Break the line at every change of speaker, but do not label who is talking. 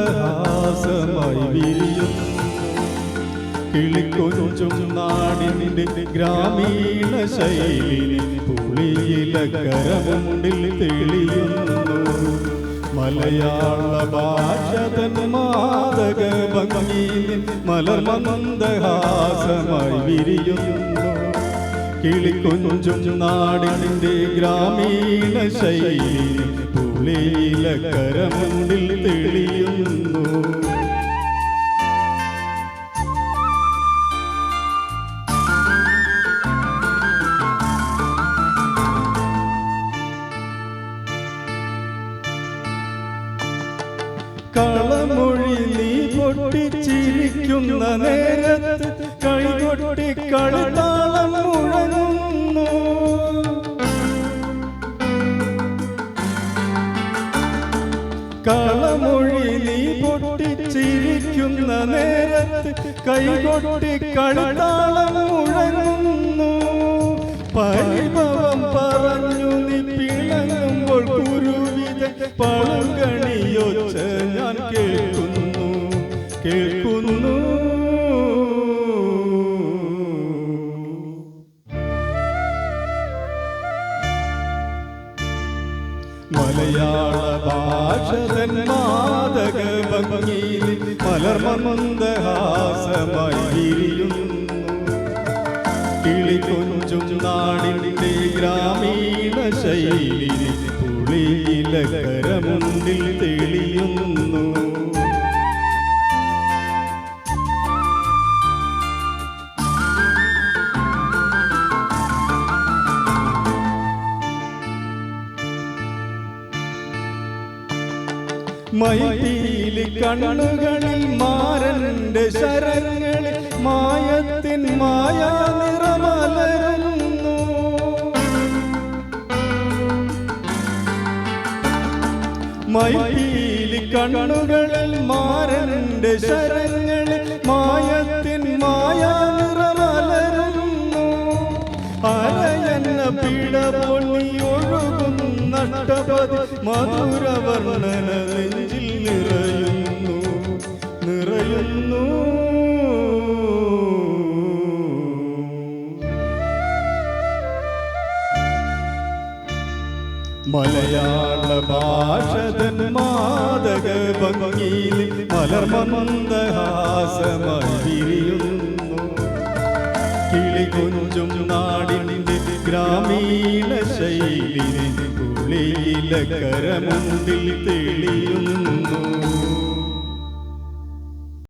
മലർമന്ദഹാസമായി വിരിയും കിളിക്കൊഞ്ചും നാടിൻ്റെ ഗ്രാമീണ ശൈലി പുളിയിലക്കരമുണ്ടിൽ തെളിയുന്നു മലയാള ഭാഷ തൻ മാദക ഭംഗിയിൽ മലർമന്ദഹാസമായി വിരിയുന്നു കിളിക്കൊഞ്ചും നാടിൻ്റെ ഗ്രാമീണ ശൈലി പുളിയിലക്കരമുണ്ടിൽ തെളിയുന്നു കളമൊഴി നീ പൊട്ടിച്ചിരിക്കുന്ന നേരത്ത് കൈകൊട്ടി കളതാളം മുഴങ്ങുന്നു കളമൊഴി നീ പൊട്ടിച്ചിരിക്കുന്ന നേരത്ത് കൈകൊട്ടി കളതാളം മുഴങ്ങുന്നു പരിഭവം പറഞ്ഞു നീ പിണങ്ങുമ്പോൾ കുരുവിത പഴങ്കണിയൊച്ച ഞാൻ കേൾക്കുന്നു കേൾക്കുന്നു മലയാള ഭാഷ തൻ മാദക ഭംഗിയിൽ മലർമന്ദഹാസമായി വിരിയുന്നു കിളിക്കൊഞ്ചും നാടിൻ്റെ ഗ്രാമീണ ശൈലി പുളിയിലക്കരമുണ്ടിൽ തെളിയുന്നു മയിലി കണ്ണുകളിൽ മാരന്റെ ശരങ്ങളിൽ മായത്തിൻ മായാ നിറമലരുന്നു മയിലി കണ്ണുകളിൽ മാരന്റെ ശരങ്ങളിൽ മായത്തിൻ മായാ നിറമലരുന്നു അരയന്ന പിട പൊന്നി ഒഴുകുന്ന നഷ്ടപതി മധുരവർണ്ണന നെഞ്ചിൽ നിറയുന്നു നിറയുന്നു മലയാള ഭാഷ തൻ മാദക ഭംഗിയിൽ മലർമന്ദഹാസമായി വിരിയുന്നു കിളികൊഞ്ചും നാടിൻ്റെ ഗ്രാമീണ ശൈലി പുളിയിലക്കരമുണ്ടിൽ തെളിയുന്നു